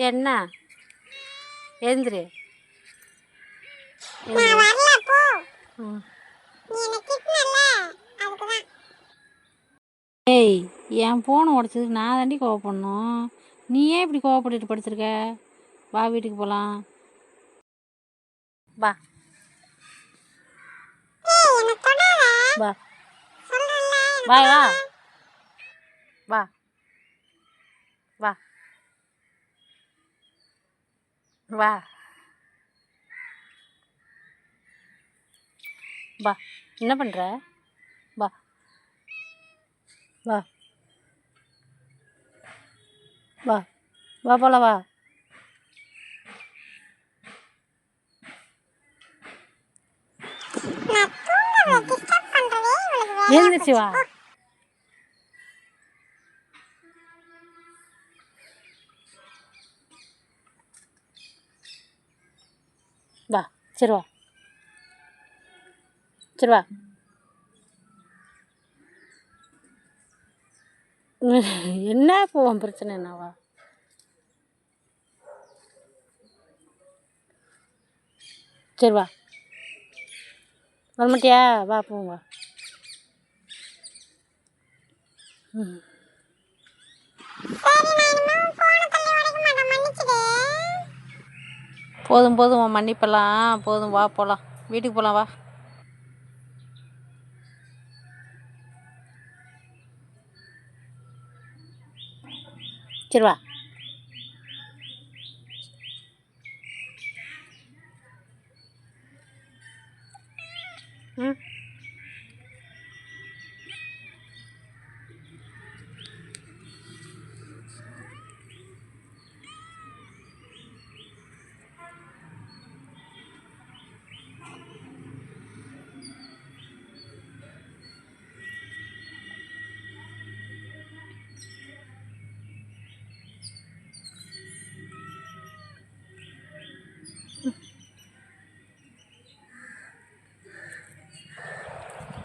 என்ன எழுந்துரு. ஏய், என் ஃபோனை உடச்சதுக்கு நான் தாண்டி கோவப்படணும். நீ ஏன் இப்படி கோவப்பட்டுட்டு படுத்துருக்க? வா, வீட்டுக்கு போகலாம். வா வா வா வா வா வா வா வா. என்ன பண்ணுற? வா வா வா வா போல வா. எழுந்துச்சு வா. வா சரி வா சரி வா. என்ன போவோம் பிரச்சனை என்னவா? சரி வா. வரமாட்டியா? வா போவோம் வா. போதும் போதும் மன்னிப்பெல்லாம் போதும். வா போகலாம், வீட்டுக்கு போகலாம். வா சரி வா. ம்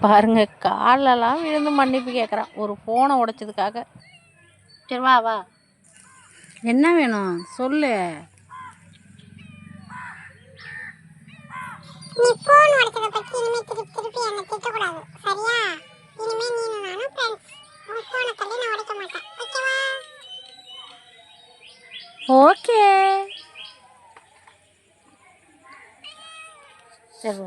பாருங்க, காலெல்லாம் விழுந்து மன்னிப்பு கேட்குறான் ஒரு ஃபோனை உடைச்சதுக்காக. சரி வா வா. என்ன வேணும் சொல்லு. நீ ஃபோன் உடைச்சத பத்தி இனிமே திருப்பி என்ன திட்டக்கூடாது, சரியா? இனிமே நீனும் நானும் ஃப்ரெண்ட்ஸ். உன் ஃபோனை தள்ளி நான் உடைக்க மாட்டேன், ஓகேவா? ஓகே சரி.